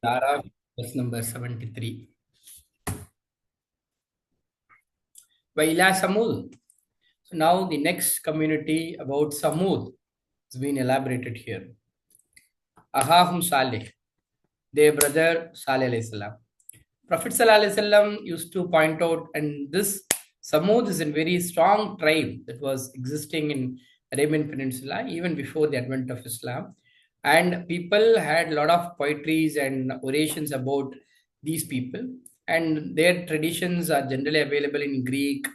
Dara, verse number 73. Waila Samud. So now the next community about Samud has been elaborated here. Ahahum Salih, their brother Salih alayhi salam. Prophet Sallallahu Alaihi Wasallam used to point out, and this Samud is a very strong tribe that was existing in Arabian Peninsula even before the advent of Islam. And people had a lot of poetries and orations about these people, and their traditions are generally available in Greek,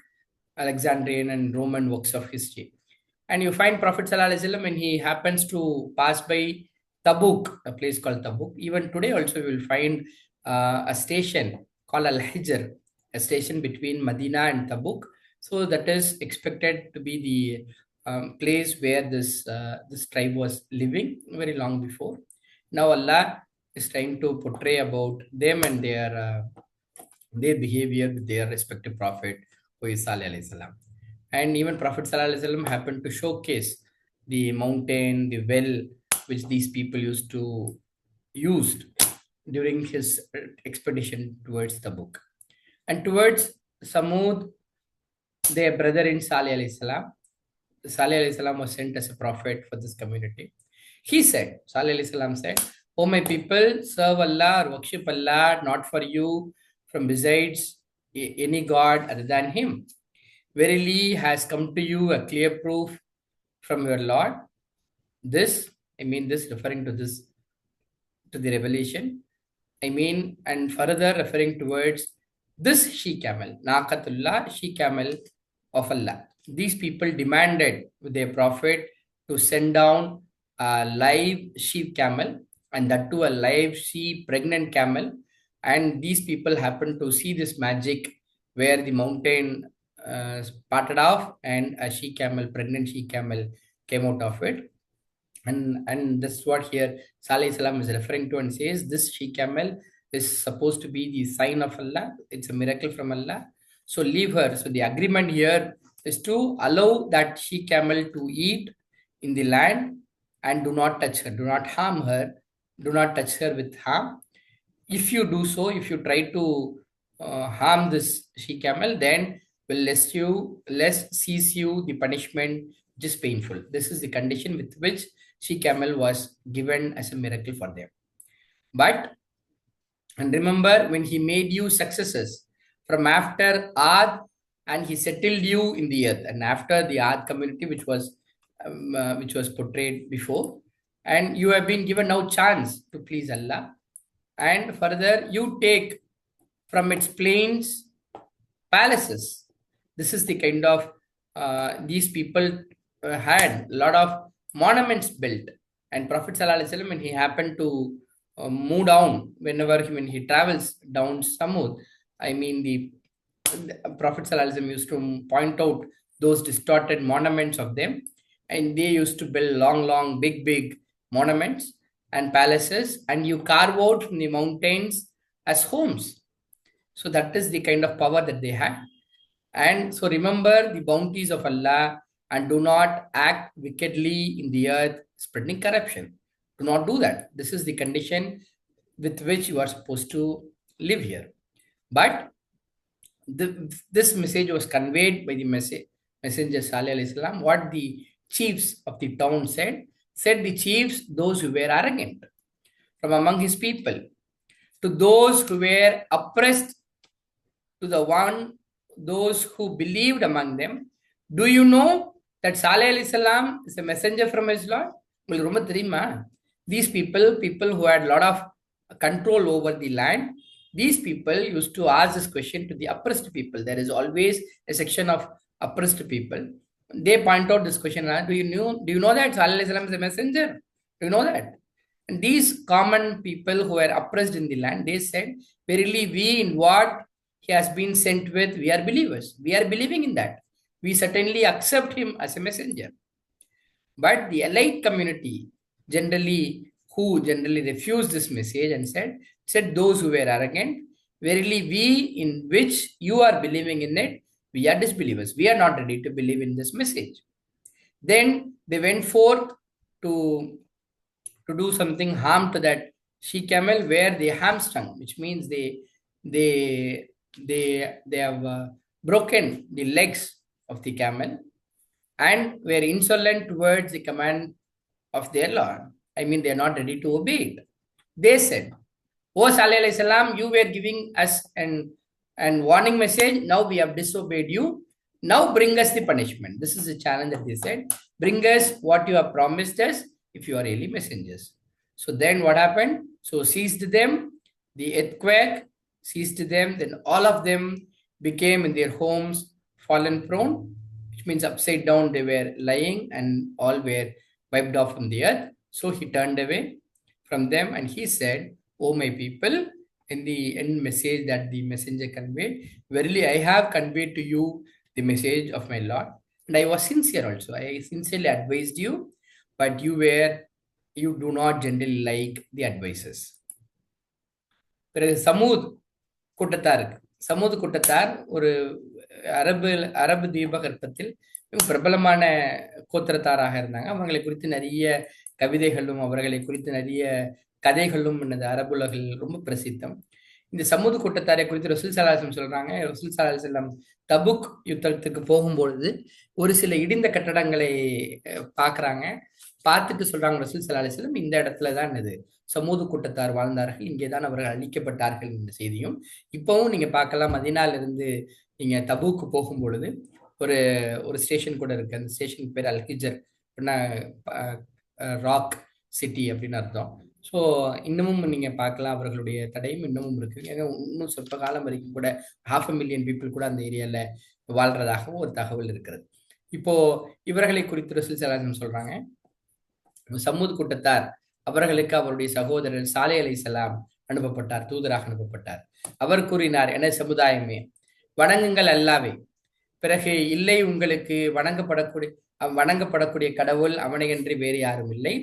Alexandrian, and Roman works of history. And you find Prophet Sallallahu Alaihi Wasallam when he happens to pass by Tabuk, a place called Tabuk. Even today, also, you will find a station called Al Hijr, a station between Medina and Tabuk. So that is expected to be the place where this tribe was living very long before. Now Allah is trying to portray about them and their behavior with their respective prophet, who is Salih alayhi salam. And even Prophet Sallallahu Alaihi Wasallam happened to showcase the mountain, the well, which these people used during his expedition towards the book. And towards Samud, their brother in Salih alayhi salam, Salih alayhi salam was sent as a prophet for this community. He said, Salih alayhi salam said, "O my people, serve Allah or worship Allah, not for you, from besides any God other than Him. Verily has come to you a clear proof from your Lord." This, this referring to this, to the revelation. And further referring towards this she camel, Naqatullah, she camel of Allah. These people demanded with their prophet to send down a live sheep camel, and that too a live sheep pregnant camel. And these people happened to see this magic where the mountain parted off and a she camel, pregnant she camel, came out of it. And that's what here Salih Salam is referring to, and says this she camel is supposed to be the sign of Allah. It's a miracle from Allah. So leave her. So the agreement here is to allow that she camel to eat in the land and do not touch her, do not harm her, do not touch her with harm. If you do so, if you try to harm this she camel, then will less cease you the punishment which is painful. This is the condition with which she camel was given as a miracle for them. And remember, when he made you successes from after Ad, and he settled you in the earth, and after the Ad community, which was portrayed before, and you have been given now chance to please Allah. And further, you take from its plains palaces. This is the kind of these people had a lot of monuments built. And Prophet Sallallahu Alaihi Wasallam, when he happened to move down, when he travels down Samud, the Prophet Sallallahu Alaihi Wasallam used to point out those distorted monuments of them, and they used to build long, big monuments and palaces, and you carve out from the mountains as homes. So that is the kind of power that they had. And so remember the bounties of Allah and do not act wickedly in the earth, spreading corruption. Do not do that. This is the condition with which you are supposed to live here. But this message was conveyed by the messenger Salih alayhi salam. What the chiefs of the town said the chiefs, those who were arrogant from among his people, to those who were oppressed, to those who believed among them, do you know that Salih alayhi salam is a messenger from his Lord? These people who had a lot of control over the land, these people used to ask this question to the oppressed people. There is always a section of oppressed people. They point out this question: do you know that Salih alayhi salam is a messenger? Do you know that? And these common people who were oppressed in the land, they said, verily we in what he has been sent with, we are believers. We are believing in that. We certainly accept him as a messenger. But the elite community who generally refused this message and said those who were arrogant, verily we in which you are believing in it, we are disbelievers. We are not ready to believe in this message. Then they went forth to do something harm to that She camel were the hamstrung, which means they have broken the legs of the camel and were insolent towards the command of their Lord. I mean, they are not ready to obey it. They said, "O Salih alayhi salam, you were giving us an warning message. Now we have disobeyed you. Now bring us the punishment." This is the challenge that they said. Bring us what you have promised us if you are really messengers. So then what happened? So seized them, the earthquake seized them, then all of them became in their homes fallen prone, which means upside down they were lying and all were wiped off from the earth. So he turned away from them and he said, "O my people," in the end message that the messenger conveyed, "Verily I have conveyed to you the message of my Lord. And I was sincere also. I sincerely advised you, but you do not generally like the advices." பிறகு சமூத் கூட்டத்தாருக்கு சமூத் கூட்டத்தார் ஒரு அரபு தீபகற்பத்தில் பிரபலமான கோத்திரத்தாராக இருந்தாங்க. அவர்களை குறித்து நிறைய கவிதைகளும் அவர்களை குறித்து நிறைய கதைகளும் அரபுலகில் ரொம்ப பிரசித்தம். இந்த சமூக கூட்டத்தாரை குறித்து ரசூல் ஸல்லல்லாஹு அலைஹி வஸல்லம் சொல்றாங்க. ரசூல் ஸல்லல்லாஹு அலைஹி வஸல்லம் தபுக் யுத்தத்துக்கு போகும்பொழுது ஒரு சில இடிந்த கட்டடங்களை பார்க்கறாங்க. பார்த்துட்டு சொல்றாங்க ரசூல் ஸல்லல்லாஹு அலைஹி வஸல்லம், இந்த இடத்துல தான் இது சமூக கூட்டத்தார் வாழ்ந்தார்கள், இங்கேதான் அவர்கள் அழிக்கப்பட்டார்கள் என்ற செய்தியும் இப்பவும் நீங்க பார்க்கலாம். மதீனாவிலிருந்து நீங்க தபுக்கு போகும்பொழுது ஒரு ஒரு ஸ்டேஷன் கூட இருக்கு. அந்த ஸ்டேஷன் பேர் அல்-ஹிஜர், ராக் சிட்டி அப்படின்னு அர்த்தம். ஸோ இன்னமும் நீங்க பார்க்கலாம், அவர்களுடைய தடையும் இன்னமும் இருக்கு. ஏன்னா இன்னும் சொற்ப காலம் வரைக்கும் கூட 500,000 பீப்புள் கூட அந்த ஏரியால வாழ்றதாகவும் ஒரு தகவல் இருக்கிறது. இப்போ இவர்களை குறித்து ரசூல் ஸல்லல்லாஹு அலைஹி வஸல்லம் சொல்றாங்க, சமூத் கூட்டத்தார் அவர்களுக்கு அவருடைய சகோதரர் சாலிஹ் அலைஹிஸ்ஸலாம் அனுப்பப்பட்டார், தூதராக அனுப்பப்பட்டார். அவர் கூறினார், என சமுதாயமே, வணங்குங்கள் அல்லாஹ்வை. பிறகு இல்லை, உங்களுக்கு வணங்கப்படக்கூடிய கடவுள் அவனையன்றி வேறு யாரும் இல்லை.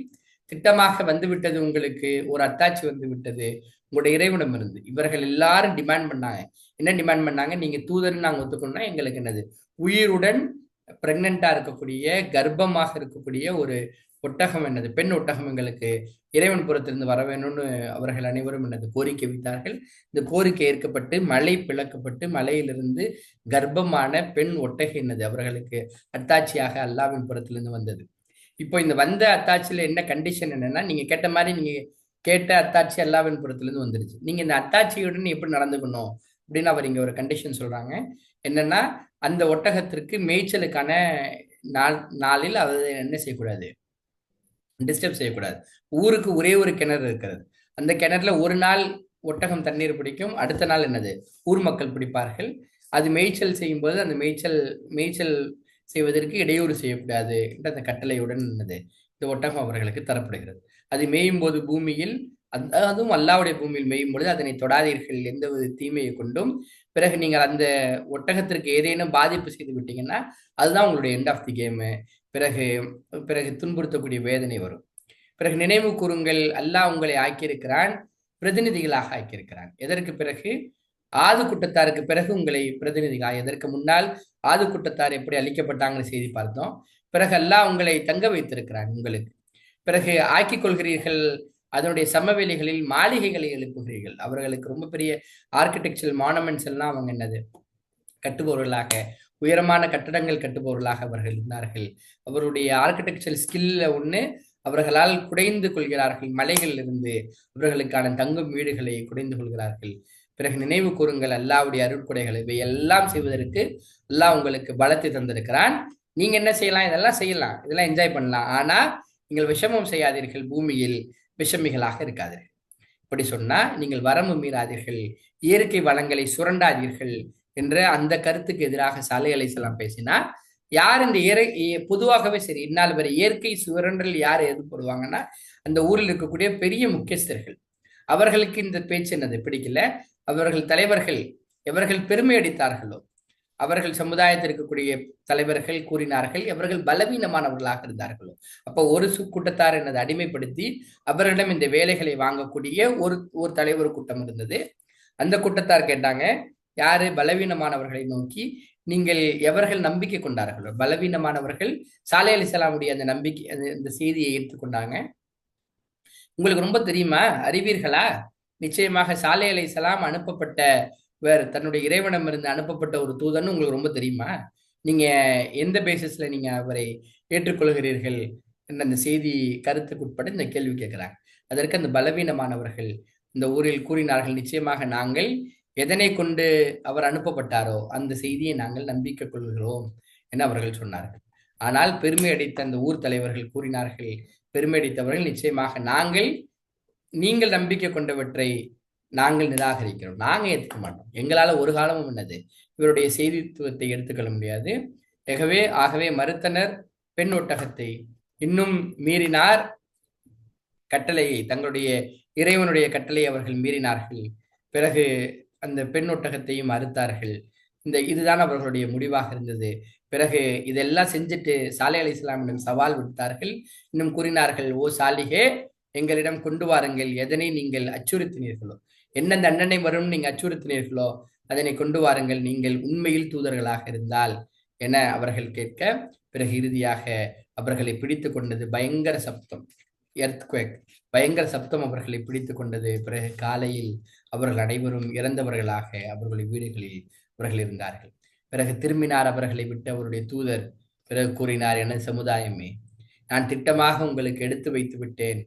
திட்டமாக வந்துவிட்டது, உங்களுக்கு ஒரு அத்தாட்சி வந்து விட்டது உங்களுடைய இறைவனிடம் இருந்து. இவர்கள் எல்லாரும் டிமாண்ட் பண்ணாங்க. என்ன டிமாண்ட் பண்ணாங்க? நீங்க தூதர்னு நாங்க ஒத்துக்கணும்னா எங்களுக்கு என்னது, உயிருடன் பிரெக்னண்டா இருக்கக்கூடிய கர்ப்பமாக இருக்கக்கூடிய ஒரு ஒட்டகம், என்னது பெண் ஒட்டகம் எங்களுக்கு இறைவன் புறத்திலிருந்து வர வேணும்னு அவர்கள் அனைவரும் என்னது கோரிக்கை வைத்தார்கள். இந்த கோரிக்கை ஏற்கப்பட்டு மலை பிளக்கப்பட்டு மலையிலிருந்து கர்ப்பமான பெண் ஒட்டகை என்னது அவர்களுக்கு அத்தாட்சியாக அல்லாவின் புறத்திலிருந்து வந்தது. இப்போ இந்த வந்த அத்தாட்சியில என்ன கண்டிஷன் என்னன்னா, நீங்க கேட்ட மாதிரி நீங்க கேட்ட அத்தாட்சி அல்லாவின் புறத்திலிருந்து வந்துருச்சு. நீங்க இந்த அத்தாட்சியுடன் எப்படி நடந்துக்கணும் அப்படின்னு அவர் இங்க ஒரு கண்டிஷன் சொல்றாங்க. என்னன்னா, அந்த ஒட்டகத்திற்கு மேய்ச்சலுக்கான நாளில் அதை என்ன செய்யக்கூடாது, டிஸ்டர்ப் செய்யக்கூடாது. ஊருக்கு ஒரே ஒரு கிணறு இருக்கிறது. அந்த கிணறுல ஒரு நாள் ஒட்டகம் தண்ணீர் பிடிக்கும், அடுத்த நாள் என்னது ஊர் மக்கள் பிடிப்பார்கள். அது மேய்ச்சல் செய்யும் போது அந்த மேய்ச்சல் செய்வதற்கு இடையூறு செய்யக்கூடாது என்ற அந்த கட்டளையுடன் என்னது இந்த ஒட்டகம் அவர்களுக்கு தரப்படுகிறது. அது மேயும் போது பூமியில், அதுவும் அல்லாஹ்வுடைய பூமியில் மேயும் பொழுது அதனை தொடாதீர்கள் எந்த ஒரு தீமையை கொண்டும். பிறகு நீங்கள் அந்த ஒட்டகத்திற்கு ஏதேனும் பாதிப்பு செய்து விட்டீங்கன்னா அதுதான் உங்களுடைய எண்ட் ஆஃப் தி கேமு. பிறகு துன்புறுத்தக்கூடிய வேதனை வரும். பிறகு நினைவு கூறுங்கள், அல்லாஹ் உங்களை ஆக்கியிருக்கிறான், பிரதிநிதிகளாக ஆக்கியிருக்கிறான். எதற்கு பிறகு? ஆது கூட்டத்தாருக்கு பிறகு உங்களை பிரதிநிதிகளாக. எதற்கு முன்னால் ஆது கூட்டத்தார் எப்படி அழிக்கப்பட்டாங்கன்னு செய்தி பார்த்தோம். பிறகு அல்லாஹ் உங்களை தங்க வைத்திருக்கிறான் உங்களுக்கு. பிறகு ஆக்கிக் கொள்கிறீர்கள், அதனுடைய சமவெளிகளில் மாளிகைகளை எழுப்புகிறீர்கள். அவர்களுக்கு ரொம்ப பெரிய ஆர்கிடெக்சரல் மானுமெண்ட்ஸ் எல்லாம் அவங்க என்னது கட்டுபவர்களாக, உயரமான கட்டடங்கள் கட்டுபவர்களாக அவர்கள் இருந்தார்கள். அவருடைய ஆர்கிடெக்சரல் ஸ்கில்ல ஒண்ணு அவர்களால் குடைந்து கொள்கிறார்கள். மலைகள் இருந்து அவர்களுக்கான தங்கும் வீடுகளை குடைந்து கொள்கிறார்கள். பிறகு நினைவு கூறுங்கள் அல்லாஹ்வுடைய அருட்கொடைகளை. இவை எல்லாம் செய்வதற்கு அல்லாஹ் உங்களுக்கு பலத்தை தந்திருக்கிறான். நீங்க என்ன செய்யலாம்? இதெல்லாம் செய்யலாம், இதெல்லாம் என்ஜாய் பண்ணலாம். ஆனா நீங்கள் விஷமம் செய்யாதீர்கள், பூமியில் விஷமிகளாக இருக்காதீர்கள். இப்படி சொன்னா நீங்கள் வரம்பு மீறாதீர்கள், இயற்கை வளங்களை சுரண்டாதீர்கள் என்ற அந்த கருத்துக்கு எதிராக சாலிஹ் அலைஹிஸ்ஸலாம் பேசினார். யார் இந்த பொதுவாகவே சரி, இந்நாள் வரை இயற்கை சுரண்டல் யார் எதிர்படுவாங்கன்னா அந்த ஊரில் இருக்கக்கூடிய பெரிய முக்கியஸ்தர்கள். அவர்களுக்கு இந்த பேச்சு என்னது பிடிக்கல. அவர்கள் தலைவர்கள் எவர்கள் பெருமை அடித்தார்களோ, அவர்கள் சமுதாயத்தில் இருக்கக்கூடிய தலைவர்கள் கூறினார்கள் எவர்கள் பலவீனமானவர்களாக இருந்தார்களோ. அப்போ ஒரு கூட்டத்தார் என்னது அடிமைப்படுத்தி அவர்களிடம் இந்த வேலைகளை வாங்கக்கூடிய ஒரு தலைவர் கூட்டம் இருந்தது. அந்த கூட்டத்தார் கேட்டாங்க, யாரு? பலவீனமானவர்களை நோக்கி நீங்கள் எவர்கள் நம்பிக்கை கொண்டார்களோ, பலவீனமானவர்கள் சாலிஹ் அலைஹிஸ்ஸலாமுடைய அந்த நம்பிக்கை, அந்த செய்தியை ஏற்றுக்கொண்டாங்க. உங்களுக்கு ரொம்ப தெரியுமா? அறிவீர்களா? நிச்சயமாக சாலை அலைஹிஸ்ஸலாம் அனுப்பப்பட்ட வேறு தன்னுடைய இறைவனிடமிருந்து அனுப்பப்பட்ட ஒரு தூதன் உங்களுக்கு ரொம்ப தெரியுமா? நீங்க எந்த பேசிஸ்ல நீங்க அவரை ஏற்றுக்கொள்கிறீர்கள் என்ற அந்த செய்தி கருத்துக்குட்பட இந்த கேள்வி கேட்கிறாங்க. அதற்கு அந்த பலவீனமானவர்கள் இந்த ஊரில் கூறினார்கள், நிச்சயமாக நாங்கள் எதனை கொண்டு அவர் அனுப்பப்பட்டாரோ அந்த செய்தியை நாங்கள் நம்பிக்கை கொள்கிறோம் என அவர்கள் சொன்னார்கள். ஆனால் பெருமை அடித்த அந்த ஊர் தலைவர்கள் கூறினார்கள், பெருமை அடித்தவர்கள், நிச்சயமாக நாங்கள் நீங்கள் நம்பிக்கை கொண்டவற்றை நாங்கள் நிராகரிக்கிறோம், நாங்க ஏத்துக்க மாட்டோம், எங்களால ஒரு காலமும் என்னது இவருடைய செய்தித்துவத்தை எடுத்துக்கொள்ள முடியாது. ஆகவே மறுத்தனர். பெண் ஒட்டகத்தை இன்னும் மீறினார். கட்டளையை, தங்களுடைய இறைவனுடைய கட்டளையை அவர்கள் மீறினார்கள். பிறகு அந்த பெண் ஒட்டகத்தையும் அறுத்தார்கள். இதுதான் அவர்களுடைய முடிவாக இருந்தது. பிறகு இதெல்லாம் செஞ்சுட்டு சாலை அலைஹிஸ்ஸலாமிடம் சவால் விடுத்தார்கள். இன்னும் கூறினார்கள், ஓ சாலிஹே, எங்களிடம் கொண்டு வாருங்கள் எதனை நீங்கள் அச்சுறுத்தினீர்களோ, என்ன தண்டனை வரும் நீங்க அச்சுறுத்தினீர்களோ அதனை கொண்டு வாருங்கள், நீங்கள் உண்மையில் தூதர்களாக இருந்தால் என அவர்கள் கேட்க, பிறகு இறுதியாக அவர்களை பிடித்து கொண்டது பயங்கர சப்தம், எர்த்குவேக், பயங்கர சப்தம் அவர்களை பிடித்து கொண்டது. பிறகு காலையில் அவர்கள் அனைவரும் இறந்தவர்களாக அவர்களுடைய வீடுகளில் அவர்கள் இருந்தார்கள். பிறகு திரும்பினார் அவர்களை விட்டு அவருடைய தூதர். பிறகு கூறினார், எனது சமுதாயமே, நான் திட்டமாக உங்களுக்கு எடுத்து வைத்து விட்டேன்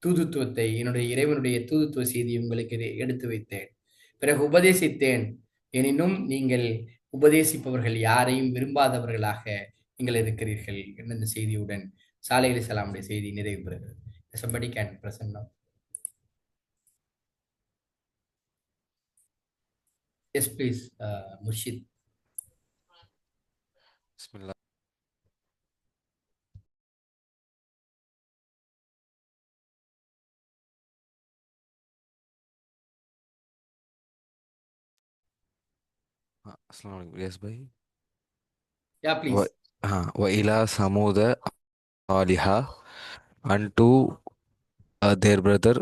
தூதுத்துவத்தை, என்னுடைய இறைவனுடைய தூதுத்துவ செய்தியை உங்களுக்கு எடுத்து வைத்தேன், பிறகு உபதேசித்தேன். எனினும் நீங்கள் உபதேசிப்பவர்கள் யாரையும் விரும்பாதவர்களாக நீங்கள் இருக்கிறீர்கள் என்ற இந்த செய்தியுடன் சாலை அலைஹிஸ்ஸலாமுடைய செய்தி நிறைவு பெறுகிறது. Somebody can present now. Yes, please, Murshid. Bismillah. Assalamu alaikum. Yes, bhai. Yeah, Wa, please. wa ila Samuda aliha unto their brother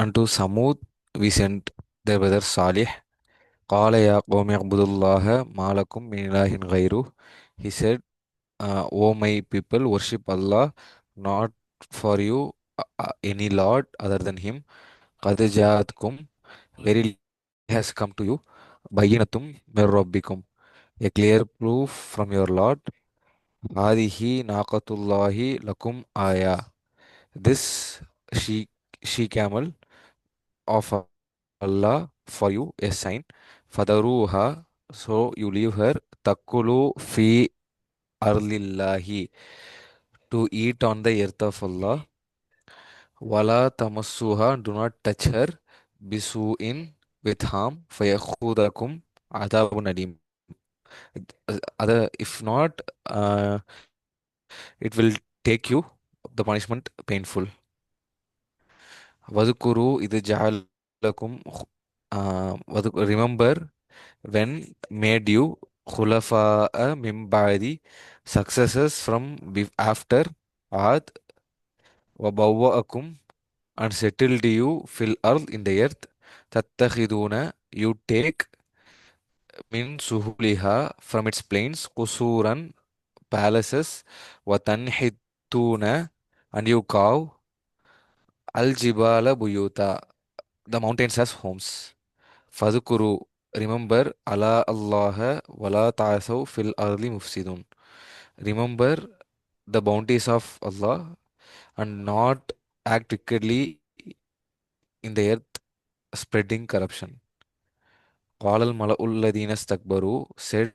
unto Samud we sent their brother Salih. قال يا قوم اعبدوا الله ما لكم من إله غيره. He said, O my people, worship Allah, not for you any Lord other than Him. قد جاءتكم, verily has come to you, بينة من ربكم, a clear proof from your Lord. هذه ناقة الله لكم آية. This she she camel of Allah for you a sign. فذروها, so you leave her. تأكلوا في أرض الله, to eat on the earth of Allah. ولا تمسوها, do not touch her. بسوء, with harm. فيأخذكم عذاب أليم. Other, if not, it will take you the punishment painful. Vadukuru idu ja'alakum, remember when made you khulafa'a min ba'di, successors from after Ad, wa bawwa'akum, and settled you fil ard, in the earth. Tattakhiduna, you take, min suhuliha, from its plains, qusuran, palaces, wa tanhituna, and you carve, al jibala buyuta, the mountains as homes. Fadhkuru, remember, ala Allah wala ta'asaw fil arli mufsidun. Remember the bounties of Allah and not act wickedly in the earth, spreading corruption. Qala al mala'ul ladina istakbaru, said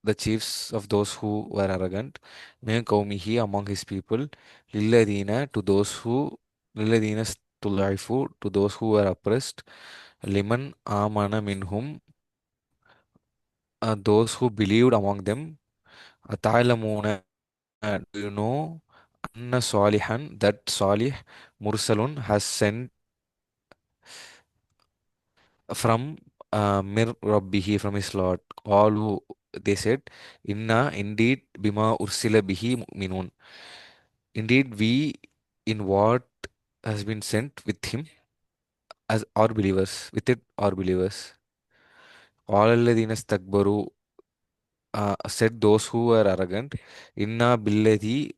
the chiefs of those who were arrogant, min qawmihi, among his people, lilladina, to those who, lilladina stulaifu, to those who were oppressed, liman amana minhum, those who believed among them. Ata'lamuna, do you know, anna Salihan, that Salih Mursalun has sent from Mir Rabbihi, from his Lord. All who, they said, Inna, indeed, Bima Ursila Bihi Mu'minun. Indeed, we, in what has been sent with him, as our believers, with it, our believers. All alladhina istakbaru, said those who were arrogant, Inna billadhi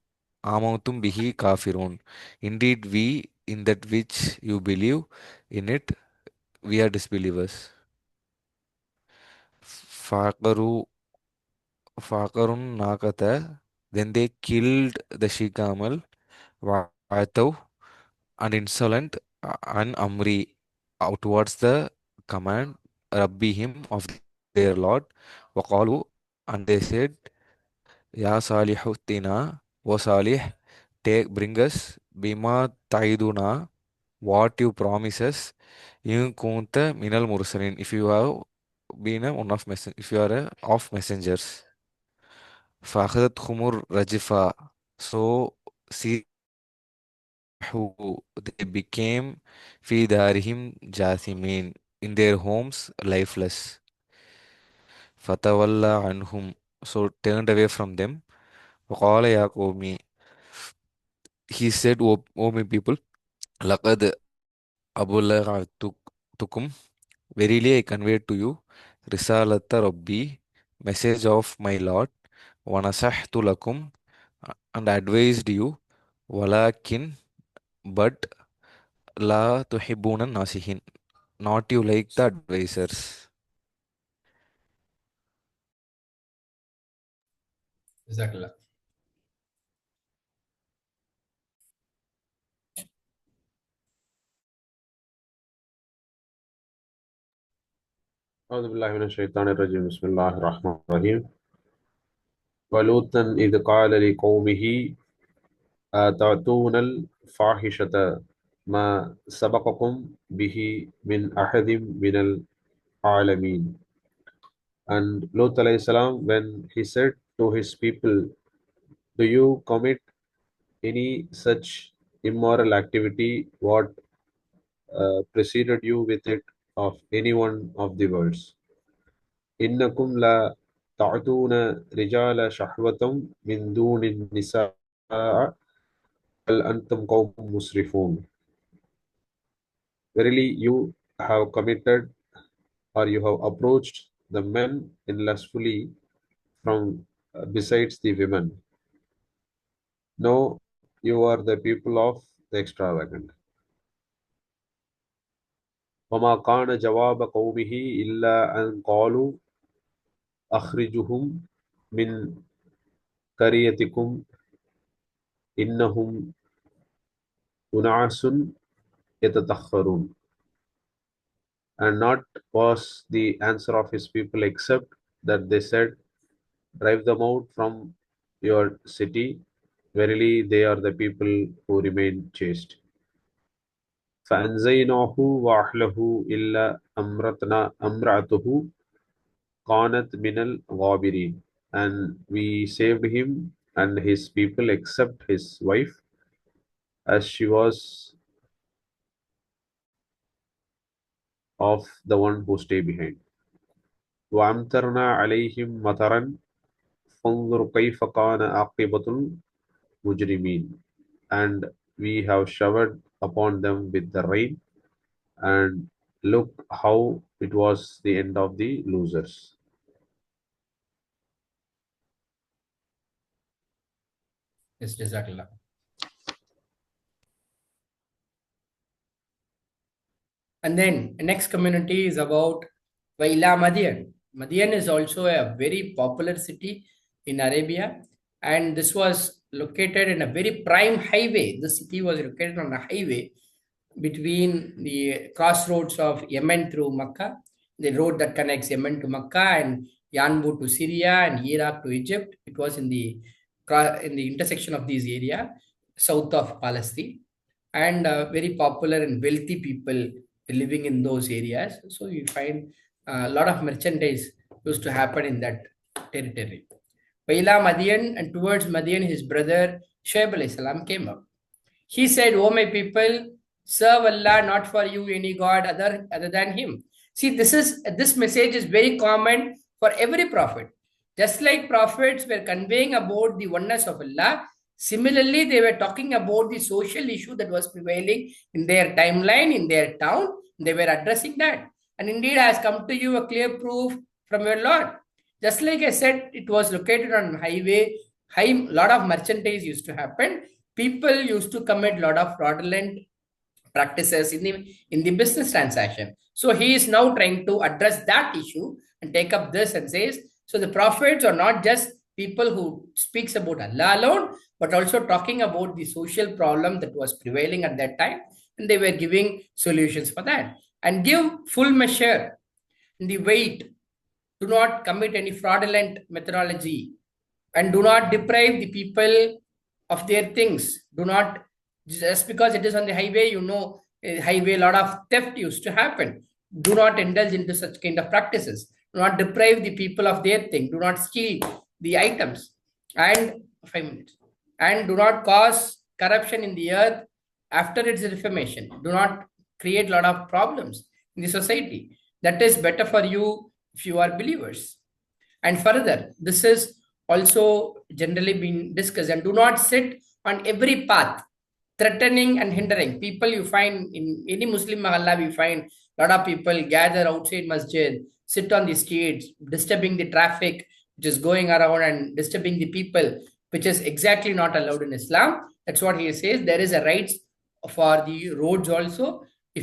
amantum bihi kafirun. Indeed, we in that which you believe in it, we are disbelievers. Faqaru Faqarun Nakata, then they killed the she camel, Wa'ataw, and insolent and Amri out towards the command Rabbihim of their Lord, Waqalu, and they said, Ya Salihu Tina, O Salih, bring us Bima Taiduna, what you promise us, in Kunta Minal Mursalin, if you have been if you are of messengers. فأخذت خمر رجفا, so سيحوا, they became في دارهم جاثمين, in their homes lifeless. فتولى عنهم, so turned away from them. وقال يا قومي, he said, O my people, لقد أبلغتكم, verily I conveyed to you رسالة ربي, message of my Lord, ونصحت لكم, and advised you, walakin, but la tuhibbuna nasihin, not you like the advisors. Jazakallah. أعوذ بالله من الشيطان الرجيم بسم الله الرحمن الرحيم ولوطا إذ قال لقومه أتأتون الفاحشة ما سبقكم به من أحد من العالمين. And Lut alayhi salam, when he said to his people, do you commit any such immoral activity what preceded you with it of any one of the worlds? إنكم لا تعدون رجال شهوة من دون النساء بل أنتم قوم مسرفون. Verily you have committed or you have approached the men in lustfully from besides the women. No, you are the people of the extravagant. وما كان جواب قومه إلا أن قالوا أخرجهم من قريتكم إنهم أناس يتطهرون. And not was the answer of his people except that they said, drive them out from your city. Verily they are the people who remain chaste. فأنزيناه وأهله إلا أمرأته كانت من الغابرين. And we saved him and his people except his wife, as she was of the one who stayed behind. وأمطرنا عليهم مطرا فانظر كيف كان عاقبة المجرمين. And we have showered upon them with the rain, and look how it was the end of the losers. Yes, Jazakallah. And then the next community is about Waila Madian. Madian is also a very popular city in Arabia, and this was located in a very prime highway. The city was located on a highway between the crossroads of Yemen through Makkah, the road that connects Yemen to Makkah and Yanbu to Syria and Iraq to Egypt. It was in the intersection of these area, south of Palestine, and very popular and wealthy people living in those areas. So you find a lot of merchandise used to happen in that territory. Waila Madian, and towards Madian, his brother Shoaib alayhi salam came up. He said, O my people, serve Allah, not for you any God other than Him. See, this message is very common for every prophet. Just like prophets were conveying about the oneness of Allah, similarly, they were talking about the social issue that was prevailing in their timeline, in their town. They were addressing that. And indeed, has come to you a clear proof from your Lord. Just like I said, it was located on highway. Lot of merchandise used to happen. People used to commit a lot of fraudulent practices in the business transaction. So he is now trying to address that issue and take up this and says, so the prophets are not just people who speaks about Allah alone, but also talking about the social problem that was prevailing at that time, and they were giving solutions for that. And give full measure in the weight. Do not commit any fraudulent methodology, and do not deprive the people of their things. Do not, just because it is on the highway, highway, a lot of theft used to happen. Do not indulge into such kind of practices. Do not deprive the people of their thing. Do not steal the items. And 5 minutes. And do not cause corruption in the earth after its reformation. Do not create a lot of problems in the society. That is better for you if you are believers. And further, this is also generally been discussed. And do not sit on every path, threatening and hindering. People you find in any Muslim mahalla, we find a lot of people gather outside masjid, sit on the streets, disturbing the traffic which is going around and disturbing the people, which is exactly not allowed in Islam. That's what he says. There is a right for the roads also. The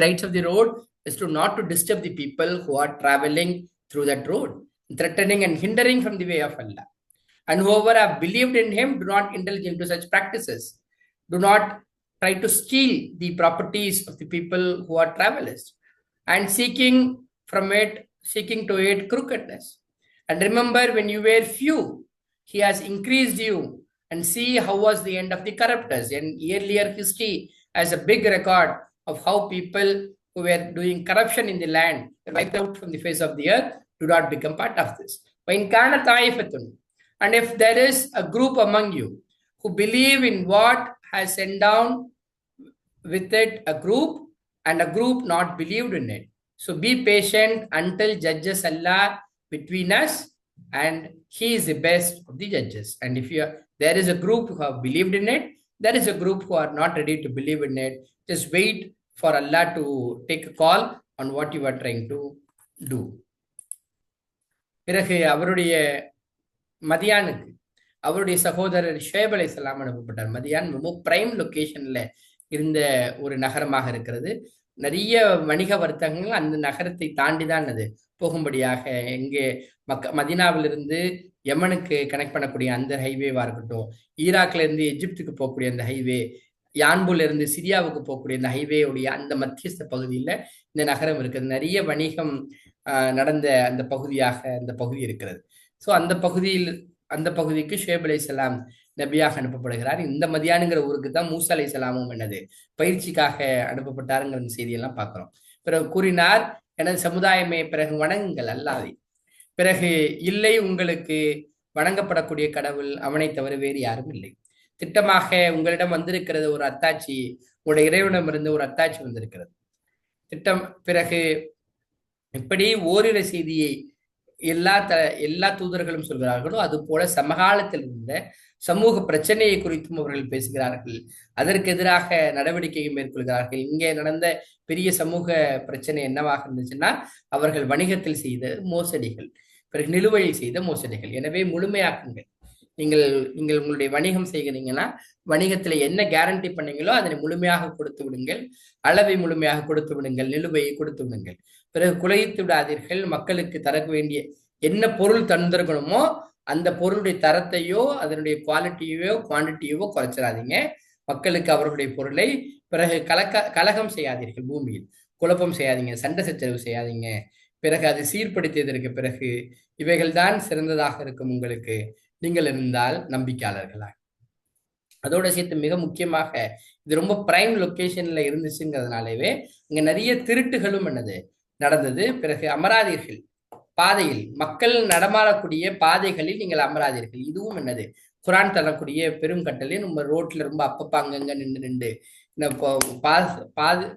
rights of the road is to not to disturb the people who are traveling through that road, threatening and hindering from the way of Allah. And whoever have believed in him, do not indulge into such practices. Do not try to steal the properties of the people who are travelers, and seeking to it crookedness. And remember, when you were few, he has increased you, and see how was the end of the corruptors. And earlier history has a big record of how people who were doing corruption in the land were wiped out from the face of the earth. Do not become part of this. And if there is a group among you who believe in what has sent down with it a group, and a group not believed in it, so be patient until judges Allah between us, and he is the best of the judges. And if there is a group who have believed in it, there is a group who are not ready to believe in it, just wait for Allah to take a call on what you are trying to do. பிறகு அவருடைய மதியானுக்கு அவருடைய சகோதரர் ஷுவைப் அலைஹிஸ்ஸலாம் அனுப்பப்பட்டார். மதியான் prime லொகேஷன்ல இருந்த ஒரு நகரமாக இருக்கிறது. நிறைய வணிக வர்த்தகங்கள் அந்த நகரத்தை தாண்டிதான் அது போகும்படியாக, எங்கே மதீனாவிலிருந்து யமனுக்கு கனெக்ட் பண்ணக்கூடிய அந்த ஹைவேவா இருக்கட்டும், ஈராக்ல இருந்து எஜிப்துக்கு போகக்கூடிய அந்த ஹைவே, யான்புல இருந்து சிரியாவுக்கு போகக்கூடிய அந்த ஹைவேவுடைய அந்த மத்தியஸ்த பகுதியில் இந்த நகரம் இருக்குது. நிறைய வணிகம் நடந்த அந்த பகுதியாக அந்த பகுதி இருக்கிறது. ஸோ அந்த பகுதிக்கு ஷுவைப் அலைஹிஸ்ஸலாம் நபியாக அனுப்பப்படுகிறார். இந்த மதியானுங்கிற ஊருக்கு தான் மூசா அலைஹிஸ்ஸலாமும் பயிற்சிக்காக அனுப்பப்பட்டாருங்கிற செய்தியெல்லாம் பார்க்கிறோம். பிறகு கூறினார், எனது சமுதாயமே, பிறகு வணங்குங்கள் அல்லாஹ்வை. பிறகு இல்லை, உங்களுக்கு வணங்கப்படக்கூடிய கடவுள் அவனை தவிர வேறு யாரும் இல்லை. திட்டமாக உங்களிடம் வந்திருக்கிறது ஒரு அத்தாட்சி, உங்களுடைய இறைவனிடமிருந்து ஒரு அத்தாட்சி வந்திருக்கிறது திட்டம். பிறகு இப்படி ஓரிரு செய்தியை எல்லா தூதர்களும் சொல்கிறார்களோ, அது போல சமகாலத்தில் இருந்த சமூக பிரச்சனையை குறித்தும் அவர்கள் பேசுகிறார்கள், அதற்கு எதிராக நடவடிக்கையை மேற்கொள்கிறார்கள். இங்கே நடந்த பெரிய சமூக பிரச்சனை என்னவாக இருந்துச்சுன்னா, அவர்கள் வணிகத்தில் செய்த மோசடிகள், பிறகு நிலுவையில் செய்த மோசடிகள். எனவே முழுமையாக்குங்கள். நீங்கள் உங்களுடைய வணிகம் செய்கிறீங்கன்னா, வணிகத்தில் என்ன கேரண்டி பண்ணீங்களோ அதனை முழுமையாக கொடுத்து விடுங்கள், அளவை முழுமையாக கொடுத்து விடுங்கள், நிலுவையை கொடுத்து விடுங்கள். பிறகு குலைத்து விடாதீர்கள். மக்களுக்கு தர வேண்டிய என்ன பொருள் தந்திருக்கணுமோ அந்த பொருளுடைய தரத்தையோ அதனுடைய குவாலிட்டியோ குவான்டிட்டியோ குறைச்சிடாதீங்க மக்களுக்கு அவர்களுடைய பொருளை. பிறகு கலகம் செய்யாதீர்கள், பூமியில் குழப்பம் செய்யாதீங்க, சண்டை சச்சரவு செய்யாதீங்க. பிறகு அது சீர்படுத்தியதற்கு பிறகு இவைகள் தான் சிறந்ததாக இருக்கும் உங்களுக்கு, நீங்கள் இருந்தால் நம்பிக்கையாளர்களாக. அதோட சேர்த்து மிக முக்கியமாக இது ரொம்ப பிரைம் லொகேஷன்ல இருந்துச்சுங்கிறதுனாலவே இங்க நிறைய திருட்டுகளும் நடந்தது. பிறகு அமராதீர்கள், பாதையில் மக்கள் நடமாடக்கூடிய பாதைகளில் நீங்கள் அமராதீர்கள். இதுவும் குர்ஆன் தரக்கூடிய பெரும் கட்டளை. நம்ம ரோட்ல ரொம்ப அப்பப்ப அங்கங்க நின்று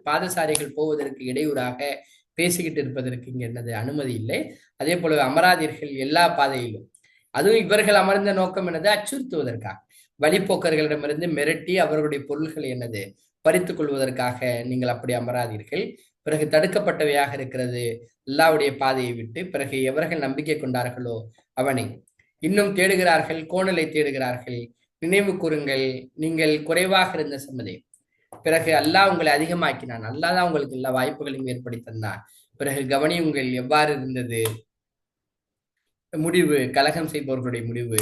பாதசாரிகள் போவதற்கு இடையூறாக பேசிக்கிட்டு இருப்பதற்கு இங்க அனுமதி இல்லை. அதே போல அமராதீர்கள் எல்லா பாதையிலும். அதுவும் இவர்கள் அமர்ந்த நோக்கம் அச்சுறுத்துவதற்காக, வழிப்போக்கர்களிடமிருந்து மிரட்டி அவர்களுடைய பொருள்களை பறித்துக் கொள்வதற்காக நீங்கள் அப்படி அமராதீர்கள். பிறகு தடுக்கப்பட்டவையாக இருக்கிறது அல்லாஹ்வுடைய பாதையை விட்டு. பிறகு எவர்கள் நம்பிக்கை கொண்டார்களோ அவனை இன்னும் தேடுகிறார்கள், கோணலை தேடுகிறார்கள், நினைவு கூறுங்கள், நீங்கள் குறைவாக இருந்த சமதே, பிறகு அல்லாஹ் உங்களை அதிகமாக்கினான். அல்லாஹ் தான் உங்களுக்கு எல்லா வாய்ப்புகளையும் ஏற்படுத்தி தந்தான். பிறகு கவனியுங்கள் எவ்வாறு இருந்தது முடிவு, கலகம் செய்பவர்களுடைய முடிவு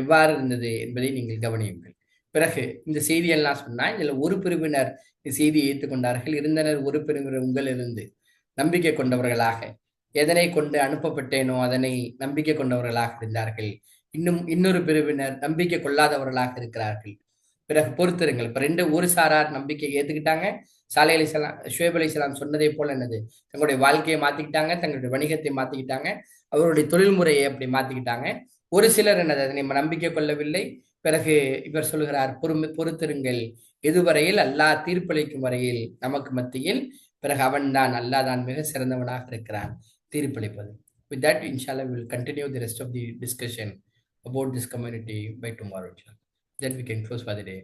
எவ்வாறு இருந்தது என்பதை நீங்கள் கவனியுங்கள். பிறகு இந்த செய்தியெல்லாம் சொன்னா, இதுல ஒரு பிரிவினர் இந்த செய்தியை ஏற்றுக்கொண்டார்கள், இருந்தனர் ஒரு பிரிவினர் உங்களிலிருந்து நம்பிக்கை கொண்டவர்களாக, எதனை கொண்டு அனுப்பப்பட்டேனோ அதனை நம்பிக்கை கொண்டவர்களாக இருந்தார்கள். இன்னொரு பிரிவினர் நம்பிக்கை கொள்ளாதவர்களாக இருக்கிறார்கள். பிறகு பொறுத்திருங்கள். இப்ப ஒரு சாரார் நம்பிக்கை ஏத்துக்கிட்டாங்க. சாலை அலிசலாம், ஷுவேப் அலிசலாம் சொன்னதை போல என்னது, தங்களுடைய வாழ்க்கையை மாத்திக்கிட்டாங்க, தங்களுடைய வணிகத்தை மாத்திக்கிட்டாங்க, அவருடைய தொழில்முறையை அப்படி மாத்திக்கிட்டாங்க. ஒரு சிலர் என்னது, அதனை நம்பிக்கை கொள்ளவில்லை. பிறகு இவர் சொல்கிறார், பொறுத்திருங்கள், எதுவரையில் அல்லாஹ் தீர்ப்பளிக்கும் வரையில் நமக்கு மத்தியில், பிறகு அவன் தான், அல்லாஹ் தான் மிக சிறந்தவனாக இருக்கிறான் தீர்ப்பளிப்பது. With that, inshallah, we will continue the rest of the discussion about this community by tomorrow. Then we can close for the day.